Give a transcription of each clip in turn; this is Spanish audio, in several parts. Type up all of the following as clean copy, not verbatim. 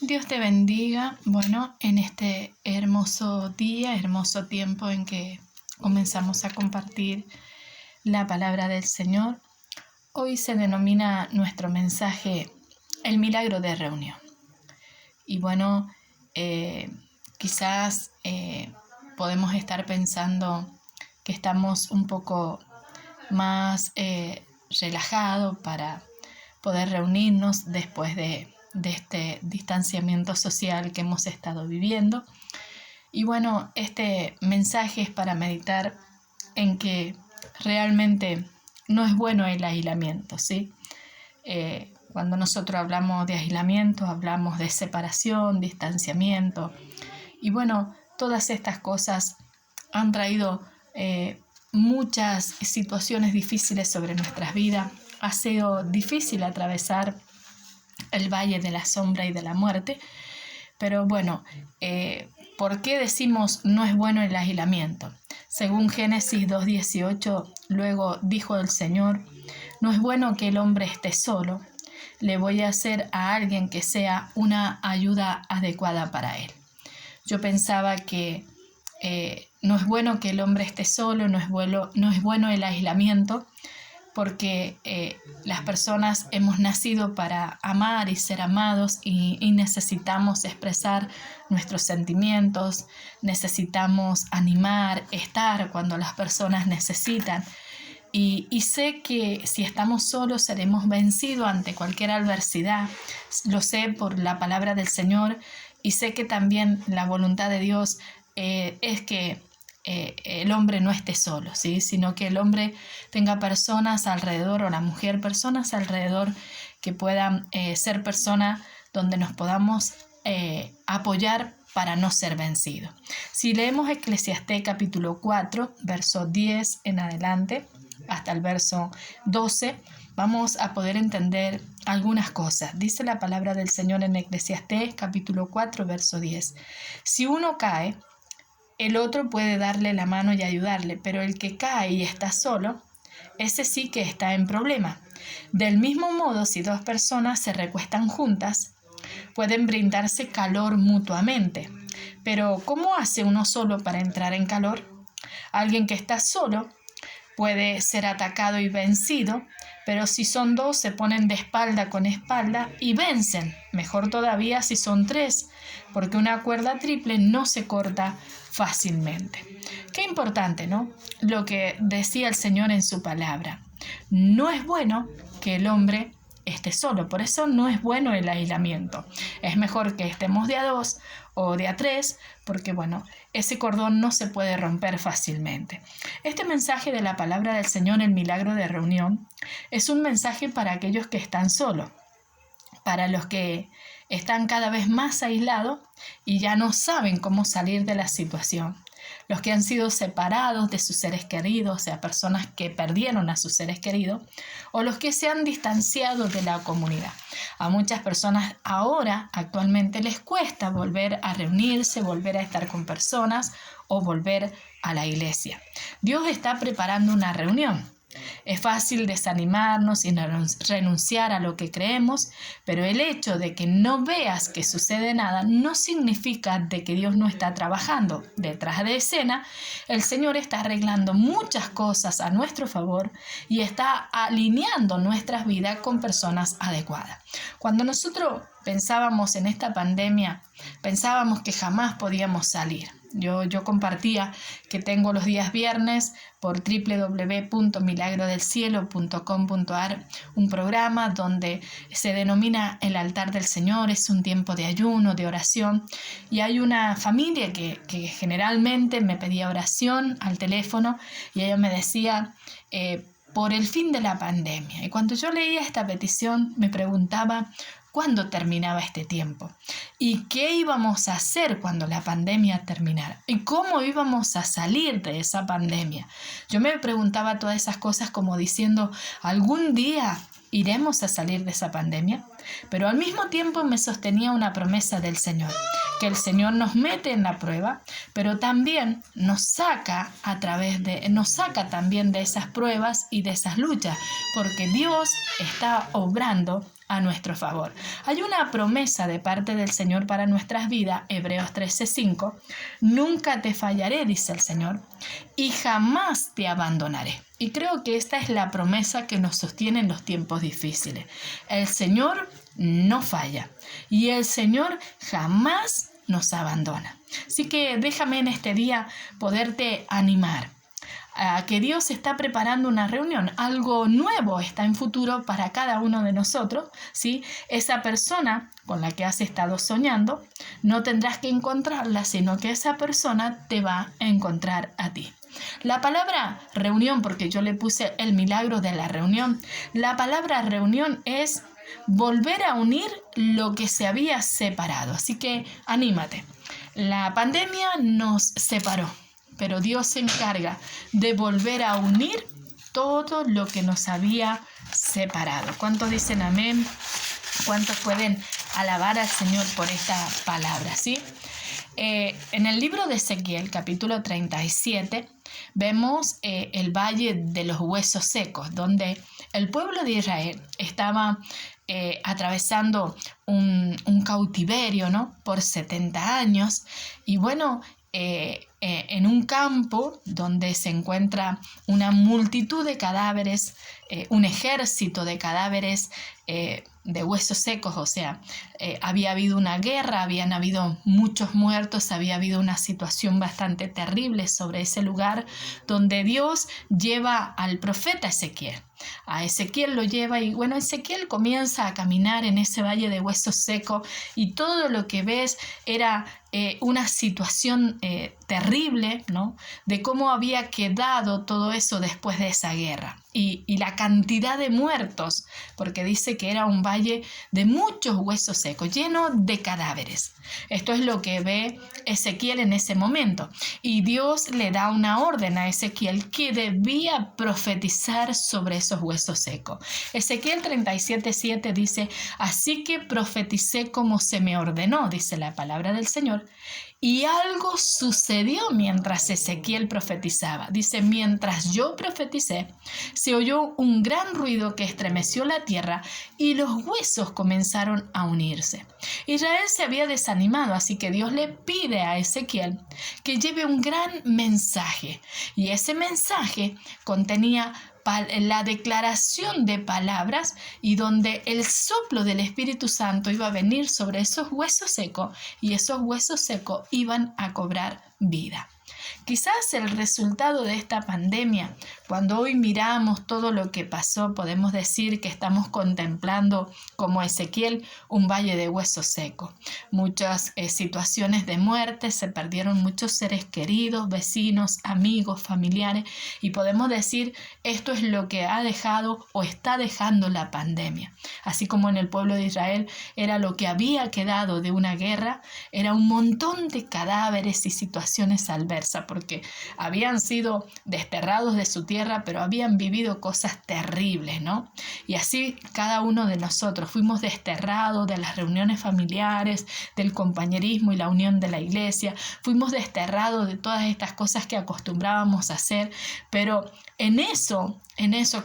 Dios te bendiga. Bueno, en este hermoso día, hermoso tiempo en que comenzamos a compartir la palabra del Señor, hoy se denomina nuestro mensaje el milagro de reunión. Y bueno, quizás podemos estar pensando que estamos un poco más relajados para poder reunirnos después de este distanciamiento social que hemos estado viviendo. Y bueno, este mensaje es para meditar en que realmente no es bueno el aislamiento, ¿sí? Cuando nosotros hablamos de aislamiento, hablamos de separación, distanciamiento. Y bueno, todas estas cosas han traído muchas situaciones difíciles sobre nuestras vidas. Ha sido difícil atravesar el valle de la sombra y de la muerte, pero bueno, ¿por qué decimos no es bueno el aislamiento? Según Génesis 2:18, luego dijo el Señor, no es bueno que el hombre esté solo, le voy a hacer a alguien que sea una ayuda adecuada para él. Yo pensaba que no es bueno que el hombre esté solo, no es bueno el aislamiento, porque las personas hemos nacido para amar y ser amados y necesitamos expresar nuestros sentimientos, necesitamos animar, estar cuando las personas necesitan. Y sé que si estamos solos seremos vencidos ante cualquier adversidad. Lo sé por la palabra del Señor y sé que también la voluntad de Dios es que el hombre no esté solo, ¿sí? Sino que el hombre tenga personas alrededor, o la mujer, personas alrededor que puedan ser personas donde nos podamos apoyar para no ser vencidos. Si leemos Eclesiastés capítulo 4, verso 10 en adelante, hasta el verso 12, vamos a poder entender algunas cosas. Dice la palabra del Señor en Eclesiastés capítulo 4, verso 10. Si uno cae, el otro puede darle la mano y ayudarle, pero el que cae y está solo, ese sí que está en problema. Del mismo modo, si dos personas se recuestan juntas, pueden brindarse calor mutuamente. Pero ¿cómo hace uno solo para entrar en calor? Alguien que está solo puede ser atacado y vencido, pero si son dos se ponen de espalda con espalda y vencen. Mejor todavía si son tres, porque una cuerda triple no se corta fácilmente. Qué importante, ¿no? Lo que decía el Señor en su palabra. No es bueno que el hombre esté solo, por eso no es bueno el aislamiento. Es mejor que estemos de a dos o de a tres, porque bueno, ese cordón no se puede romper fácilmente. Este mensaje de la palabra del Señor, el milagro de reunión, es un mensaje para aquellos que están solos, para los que están cada vez más aislados y ya no saben cómo salir de la situación. Los que han sido separados de sus seres queridos, o sea, personas que perdieron a sus seres queridos, o los que se han distanciado de la comunidad. A muchas personas ahora, actualmente, les cuesta volver a reunirse, volver a estar con personas o volver a la iglesia. Dios está preparando una reunión. Es fácil desanimarnos y renunciar a lo que creemos, pero el hecho de que no veas que sucede nada no significa de que Dios no está trabajando. Detrás de escena, el Señor está arreglando muchas cosas a nuestro favor y está alineando nuestras vidas con personas adecuadas. Cuando nosotros pensábamos en esta pandemia, pensábamos que jamás podíamos salir. Yo compartía que tengo los días viernes por www.milagrodelscielo.com.ar un programa donde se denomina el altar del Señor. Es un tiempo de ayuno, de oración, y hay una familia que generalmente me pedía oración al teléfono y ella me decía por el fin de la pandemia. Y cuando yo leía esta petición me preguntaba ¿cuándo terminaba este tiempo? ¿Y qué íbamos a hacer cuando la pandemia terminara? ¿Y cómo íbamos a salir de esa pandemia? Yo me preguntaba todas esas cosas como diciendo, ¿algún día iremos a salir de esa pandemia? Pero al mismo tiempo me sostenía una promesa del Señor, que el Señor nos mete en la prueba, pero también nos saca también de esas pruebas y de esas luchas, porque Dios está obrando a nuestro favor. Hay una promesa de parte del Señor para nuestras vidas, Hebreos 13:5. Nunca te fallaré, dice el Señor, y jamás te abandonaré. Y creo que esta es la promesa que nos sostiene en los tiempos difíciles. El Señor no falla y el Señor jamás nos abandona. Así que déjame en este día poderte animar a que Dios está preparando una reunión, algo nuevo está en futuro para cada uno de nosotros, ¿sí? Esa persona con la que has estado soñando, no tendrás que encontrarla, sino que esa persona te va a encontrar a ti. La palabra reunión, porque yo le puse el milagro de la reunión, la palabra reunión es volver a unir lo que se había separado. Así que anímate. La pandemia nos separó, pero Dios se encarga de volver a unir todo lo que nos había separado. ¿Cuántos dicen amén? ¿Cuántos pueden alabar al Señor por esta palabra? ¿Sí? En el libro de Ezequiel, capítulo 37, vemos el valle de los huesos secos, donde el pueblo de Israel estaba atravesando un cautiverio, ¿no? Por 70 años. Y bueno, en un campo donde se encuentra una multitud de cadáveres, un ejército de cadáveres de huesos secos, o sea, había habido una guerra, habían habido muchos muertos, había habido una situación bastante terrible sobre ese lugar donde Dios lleva al profeta Ezequiel. A Ezequiel lo lleva y bueno, Ezequiel comienza a caminar en ese valle de huesos secos y todo lo que ves era una situación terrible, ¿no? De cómo había quedado todo eso después de esa guerra y la cantidad de muertos, porque dice que era un valle de muchos huesos secos, lleno de cadáveres. Esto es lo que ve Ezequiel en ese momento. Y Dios le da una orden a Ezequiel que debía profetizar sobre esos huesos secos. Ezequiel 37:7 dice, así que profeticé como se me ordenó, dice la palabra del Señor. Y algo sucedió mientras Ezequiel profetizaba. Dice, mientras yo profeticé, se oyó un gran ruido que estremeció la tierra y los huesos comenzaron a unirse. Israel se había desanimado, así que Dios le pide a Ezequiel que lleve un gran mensaje. Y ese mensaje contenía la declaración de palabras y donde el soplo del Espíritu Santo iba a venir sobre esos huesos secos y esos huesos secos iban a cobrar vida. Quizás el resultado de esta pandemia, cuando hoy miramos todo lo que pasó, podemos decir que estamos contemplando como Ezequiel un valle de huesos secos. Muchas situaciones de muerte, se perdieron muchos seres queridos, vecinos, amigos, familiares y podemos decir esto es lo que ha dejado o está dejando la pandemia. Así como en el pueblo de Israel era lo que había quedado de una guerra, era un montón de cadáveres y situaciones adversas porque habían sido desterrados de su tierra, pero habían vivido cosas terribles, ¿no? Y así cada uno de nosotros fuimos desterrados de las reuniones familiares, del compañerismo y la unión de la iglesia, fuimos desterrados de todas estas cosas que acostumbrábamos a hacer, pero en eso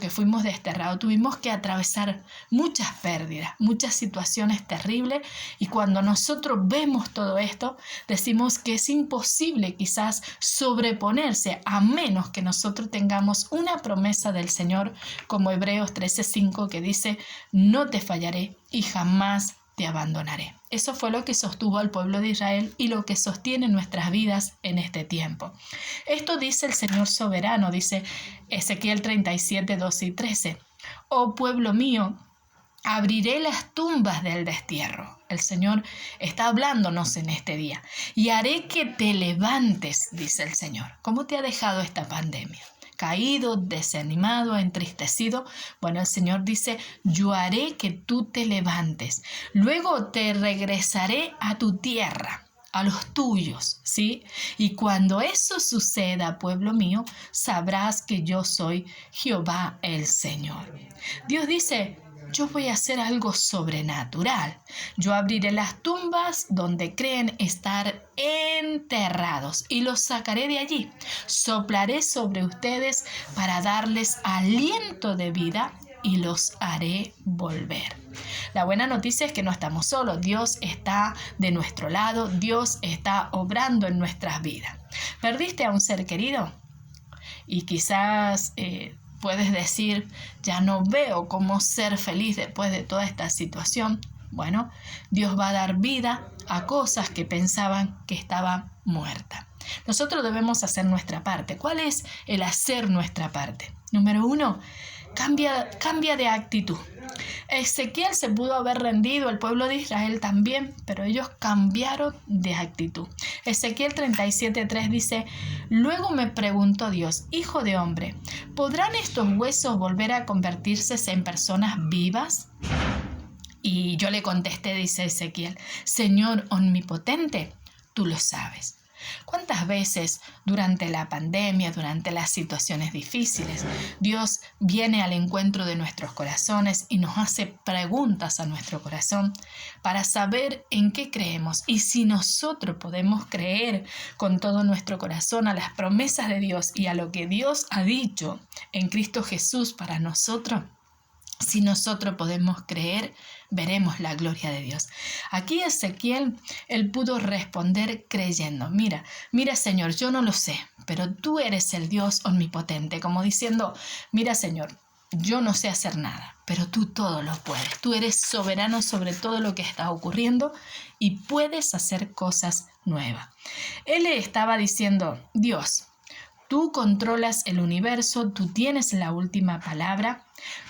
que fuimos desterrados, tuvimos que atravesar muchas pérdidas, muchas situaciones terribles y cuando nosotros vemos todo esto, decimos que es imposible quizás sobreponerse a menos que nosotros tengamos una promesa del Señor como Hebreos 13:5 que dice, no te fallaré y jamás te abandonaré. Eso fue lo que sostuvo al pueblo de Israel y lo que sostiene nuestras vidas en este tiempo. Esto dice el Señor soberano, dice Ezequiel 37:12 y 13. Oh pueblo mío, abriré las tumbas del destierro. El Señor está hablándonos en este día. Y haré que te levantes, dice el Señor. ¿Cómo te ha dejado esta pandemia? Caído, desanimado, entristecido. Bueno, el Señor dice, yo haré que tú te levantes. Luego te regresaré a tu tierra, a los tuyos, ¿sí? Y cuando eso suceda, pueblo mío, sabrás que yo soy Jehová el Señor. Dios dice, yo voy a hacer algo sobrenatural. Yo abriré las tumbas donde creen estar enterrados y los sacaré de allí. Soplaré sobre ustedes para darles aliento de vida y los haré volver. La buena noticia es que no estamos solos. Dios está de nuestro lado. Dios está obrando en nuestras vidas. ¿Perdiste a un ser querido? Y quizás puedes decir, ya no veo cómo ser feliz después de toda esta situación. Bueno, Dios va a dar vida a cosas que pensaban que estaban muertas. Nosotros debemos hacer nuestra parte. ¿Cuál es el hacer nuestra parte? Número 1, cambia de actitud. Ezequiel se pudo haber rendido, el pueblo de Israel también, pero ellos cambiaron de actitud. Ezequiel 37:3 dice, luego me preguntó Dios, hijo de hombre, ¿podrán estos huesos volver a convertirse en personas vivas? Y yo le contesté, dice Ezequiel, Señor omnipotente, tú lo sabes. ¿Cuántas veces durante la pandemia, durante las situaciones difíciles, Dios viene al encuentro de nuestros corazones y nos hace preguntas a nuestro corazón para saber en qué creemos? Y si nosotros podemos creer con todo nuestro corazón a las promesas de Dios y a lo que Dios ha dicho en Cristo Jesús para nosotros, si nosotros podemos creer, veremos la gloria de Dios. Aquí Ezequiel, él pudo responder creyendo. Mira, Señor, yo no lo sé, pero tú eres el Dios omnipotente. Como diciendo, mira, Señor, yo no sé hacer nada, pero tú todo lo puedes. Tú eres soberano sobre todo lo que está ocurriendo y puedes hacer cosas nuevas. Él le estaba diciendo, Dios, tú controlas el universo, tú tienes la última palabra.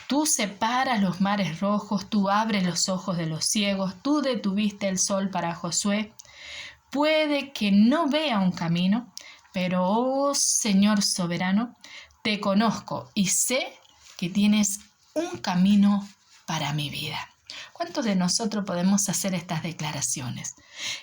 Tú separas los mares rojos, tú abres los ojos de los ciegos, tú detuviste el sol para Josué. Puede que no vea un camino, pero, oh Señor soberano, te conozco y sé que tienes un camino para mi vida. ¿Cuántos de nosotros podemos hacer estas declaraciones?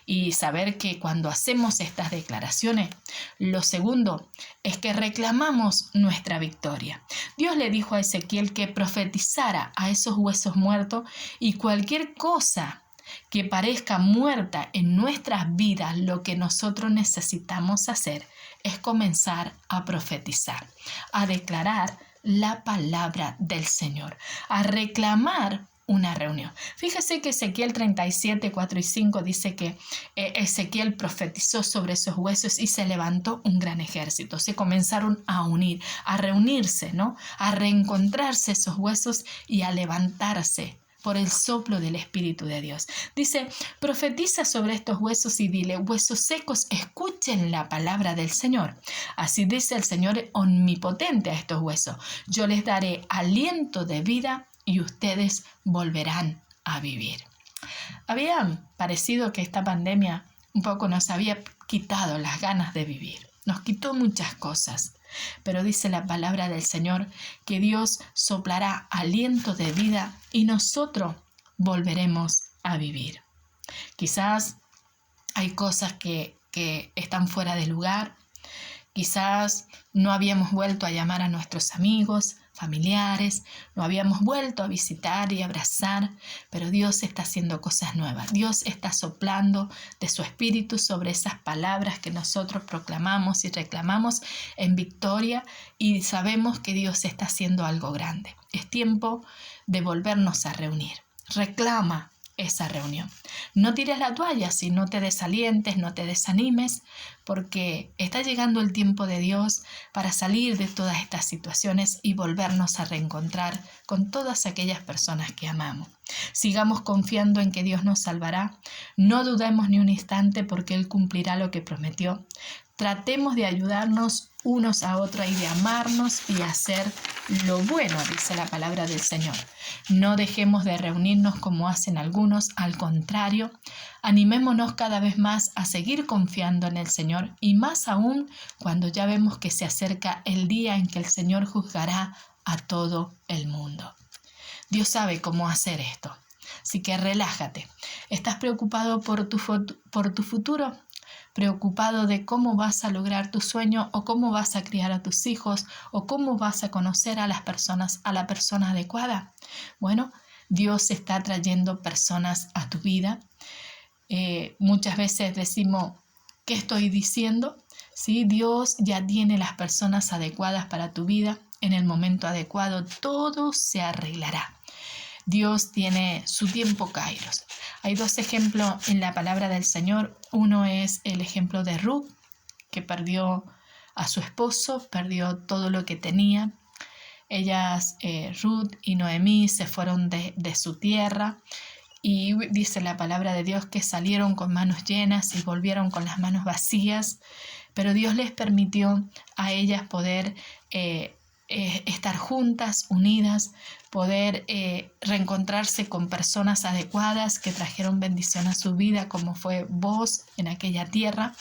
Y saber que cuando hacemos estas declaraciones, lo segundo es que reclamamos nuestra victoria. Dios le dijo a Ezequiel que profetizara a esos huesos muertos y cualquier cosa que parezca muerta en nuestras vidas, lo que nosotros necesitamos hacer es comenzar a profetizar, a declarar la palabra del Señor, a reclamar una reunión. Fíjese que Ezequiel 37, 4 y 5 dice que Ezequiel profetizó sobre esos huesos y se levantó un gran ejército. Se comenzaron a unir, a reunirse, ¿no? A reencontrarse esos huesos y a levantarse por el soplo del Espíritu de Dios. Dice, profetiza sobre estos huesos y dile, huesos secos, escuchen la palabra del Señor. Así dice el Señor omnipotente a estos huesos. Yo les daré aliento de vida y ustedes volverán a vivir. Había parecido que esta pandemia un poco nos había quitado las ganas de vivir. Nos quitó muchas cosas. Pero dice la palabra del Señor que Dios soplará aliento de vida y nosotros volveremos a vivir. Quizás hay cosas que están fuera de lugar. Quizás no habíamos vuelto a llamar a nuestros amigos, familiares, no habíamos vuelto a visitar y abrazar, pero Dios está haciendo cosas nuevas. Dios está soplando de su espíritu sobre esas palabras que nosotros proclamamos y reclamamos en victoria y sabemos que Dios está haciendo algo grande. Es tiempo de volvernos a reunir. Reclama esa reunión. No tires la toalla, si no te desalientes, no te desanimes, porque está llegando el tiempo de Dios para salir de todas estas situaciones y volvernos a reencontrar con todas aquellas personas que amamos. Sigamos confiando en que Dios nos salvará. No dudemos ni un instante porque Él cumplirá lo que prometió. Tratemos de ayudarnos unos a otros y de amarnos y hacer lo bueno, dice la palabra del Señor. No dejemos de reunirnos como hacen algunos, al contrario, animémonos cada vez más a seguir confiando en el Señor y más aún cuando ya vemos que se acerca el día en que el Señor juzgará a todo el mundo. Dios sabe cómo hacer esto, así que relájate. ¿Estás preocupado por tu futuro? ¿Preocupado de cómo vas a lograr tu sueño o cómo vas a criar a tus hijos o cómo vas a conocer a las personas, a la persona adecuada? Bueno, Dios está trayendo personas a tu vida. Muchas veces decimos, ¿qué estoy diciendo? Sí, Dios ya tiene las personas adecuadas para tu vida. En el momento adecuado todo se arreglará. Dios tiene su tiempo kairos. Hay dos ejemplos en la palabra del Señor. Uno es el ejemplo de Ruth, que perdió a su esposo, perdió todo lo que tenía. Ellas, Ruth y Noemí, se fueron de su tierra, y dice la palabra de Dios que salieron con manos llenas y volvieron con las manos vacías, pero Dios les permitió a ellas poder estar juntas, unidas, poder reencontrarse con personas adecuadas que trajeron bendición a su vida, como fue vos en aquella tierra.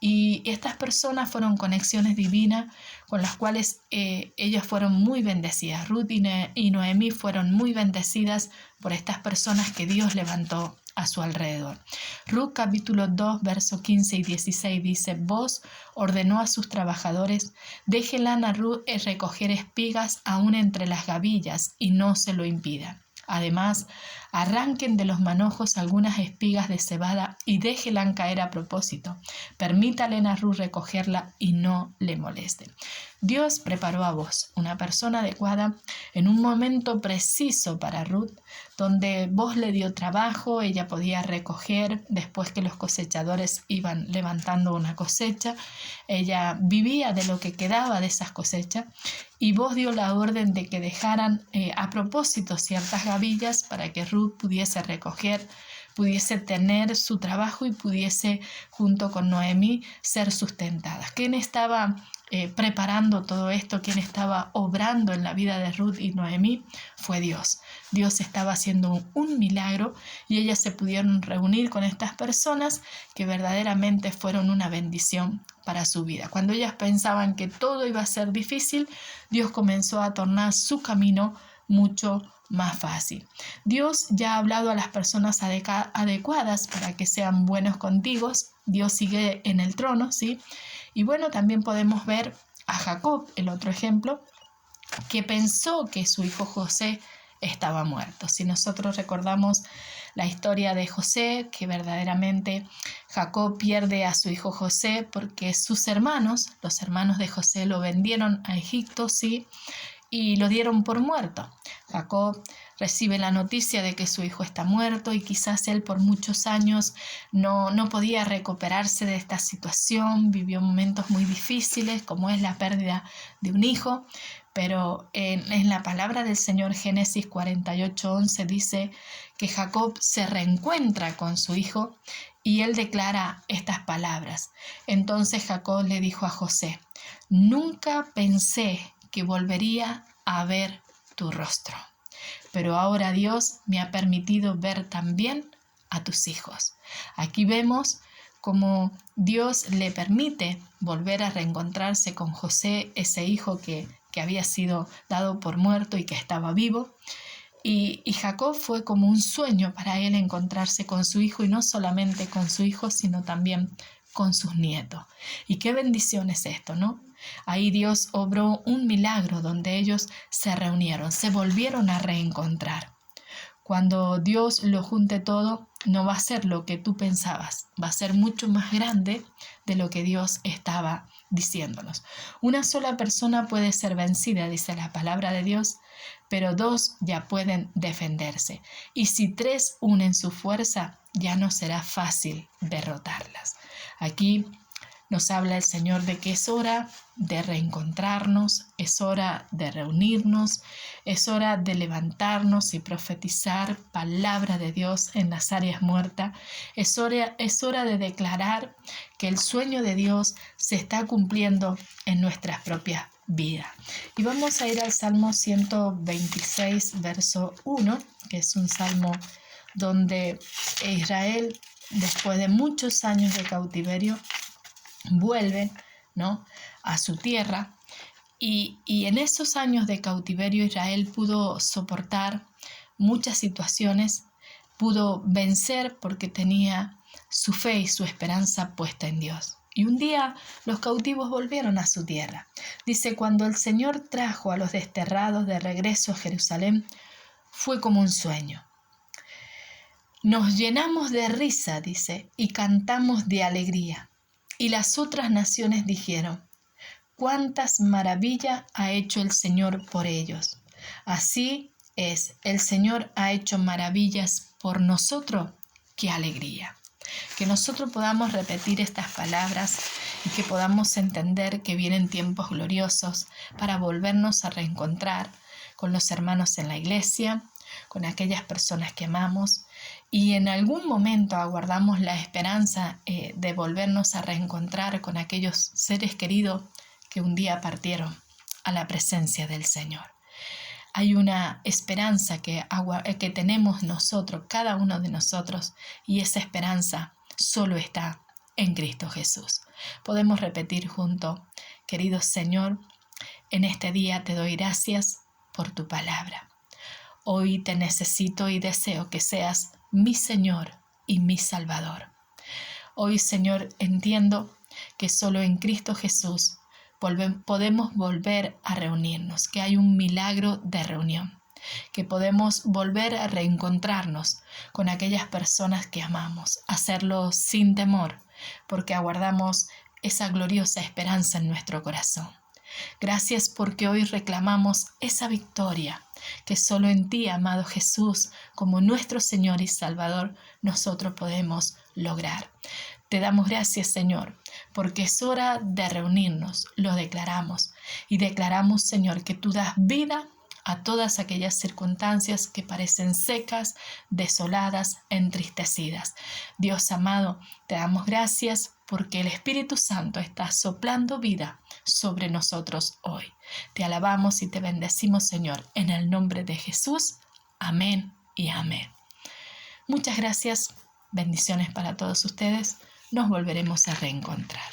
Y estas personas fueron conexiones divinas con las cuales ellas fueron muy bendecidas. Ruth y Noemí fueron muy bendecidas por estas personas que Dios levantó a su alrededor. Ruth capítulo 2, versos 15 y 16 dice: Vos ordenó a sus trabajadores, déjenla a Ruth recoger espigas aún entre las gavillas y no se lo impidan. Además, arranquen de los manojos algunas espigas de cebada y déjenla caer a propósito. Permítale a Ruth recogerla y no le molesten. Dios preparó a vos, una persona adecuada, en un momento preciso para Ruth, donde vos le dio trabajo, ella podía recoger después que los cosechadores iban levantando una cosecha, ella vivía de lo que quedaba de esas cosechas, y vos dio la orden de que dejaran a propósito ciertas gavillas para que Ruth pudiese recoger, pudiese tener su trabajo y pudiese, junto con Noemí, ser sustentada. ¿Quién estaba preparando todo esto? ¿Quién estaba obrando en la vida de Ruth y Noemí? Fue Dios. Dios estaba haciendo un milagro y ellas se pudieron reunir con estas personas que verdaderamente fueron una bendición para su vida. Cuando ellas pensaban que todo iba a ser difícil, Dios comenzó a tornar su camino mucho más fácil. Dios ya ha hablado a las personas adecuadas para que sean buenos contigo. Dios sigue en el trono, ¿sí? Y bueno, también podemos ver a Jacob, el otro ejemplo, que pensó que su hijo José estaba muerto. Si nosotros recordamos la historia de José, que verdaderamente Jacob pierde a su hijo José porque sus hermanos, los hermanos de José, lo vendieron a Egipto, ¿sí? Y lo dieron por muerto. Jacob recibe la noticia de que su hijo está muerto y quizás él por muchos años no podía recuperarse de esta situación, vivió momentos muy difíciles como es la pérdida de un hijo, pero en la palabra del Señor, Génesis 48:11, dice que Jacob se reencuentra con su hijo y él declara estas palabras. Entonces Jacob le dijo a José: nunca pensé que volvería a ver tu rostro, pero ahora Dios me ha permitido ver también a tus hijos. Aquí vemos cómo Dios le permite volver a reencontrarse con José, ese hijo que había sido dado por muerto y que estaba vivo. Y Jacob fue como un sueño para él encontrarse con su hijo, y no solamente con su hijo, sino también con sus nietos. Y qué bendición es esto, ¿no? Ahí Dios obró un milagro donde ellos se reunieron, se volvieron a reencontrar. Cuando Dios lo junte todo, no va a ser lo que tú pensabas, va a ser mucho más grande de lo que Dios estaba diciéndonos. Una sola persona puede ser vencida, dice la palabra de Dios, pero dos ya pueden defenderse. Y si tres unen su fuerza, ya no será fácil derrotarlas. Aquí nos habla el Señor de que es hora de reencontrarnos, es hora de reunirnos, es hora de levantarnos y profetizar palabra de Dios en las áreas muertas. Es hora de declarar que el sueño de Dios se está cumpliendo en nuestras propias vidas. Y vamos a ir al Salmo 126, verso 1, que es un salmo donde Israel, después de muchos años de cautiverio, vuelven, ¿no?, a su tierra, y en esos años de cautiverio Israel pudo soportar muchas situaciones, pudo vencer porque tenía su fe y su esperanza puesta en Dios. Y un día los cautivos volvieron a su tierra. Dice: cuando el Señor trajo a los desterrados de regreso a Jerusalén, fue como un sueño. Nos llenamos de risa, dice, y cantamos de alegría. Y las otras naciones dijeron: cuántas maravillas ha hecho el Señor por ellos. Así es: el Señor ha hecho maravillas por nosotros, qué alegría. Que nosotros podamos repetir estas palabras y que podamos entender que vienen tiempos gloriosos para volvernos a reencontrar con los hermanos en la iglesia, con aquellas personas que amamos, y en algún momento aguardamos la esperanza de volvernos a reencontrar con aquellos seres queridos que un día partieron a la presencia del Señor. Hay una esperanza que tenemos nosotros, cada uno de nosotros, y esa esperanza solo está en Cristo Jesús. Podemos repetir junto: querido Señor, en este día te doy gracias por tu palabra. Hoy te necesito y deseo que seas mi Señor y mi Salvador. Hoy, Señor, entiendo que solo en Cristo Jesús podemos volver a reunirnos, que hay un milagro de reunión, que podemos volver a reencontrarnos con aquellas personas que amamos, hacerlo sin temor, porque aguardamos esa gloriosa esperanza en nuestro corazón. Gracias porque hoy reclamamos esa victoria que solo en ti, amado Jesús, como nuestro Señor y Salvador, nosotros podemos lograr. Te damos gracias, Señor, porque es hora de reunirnos, lo declaramos. Y declaramos, Señor, que tú das vida a todas aquellas circunstancias que parecen secas, desoladas, entristecidas. Dios amado, te damos gracias porque el Espíritu Santo está soplando vida sobre nosotros hoy. Te alabamos y te bendecimos, Señor, en el nombre de Jesús. Amén y amén. Muchas gracias. Bendiciones para todos ustedes. Nos volveremos a reencontrar.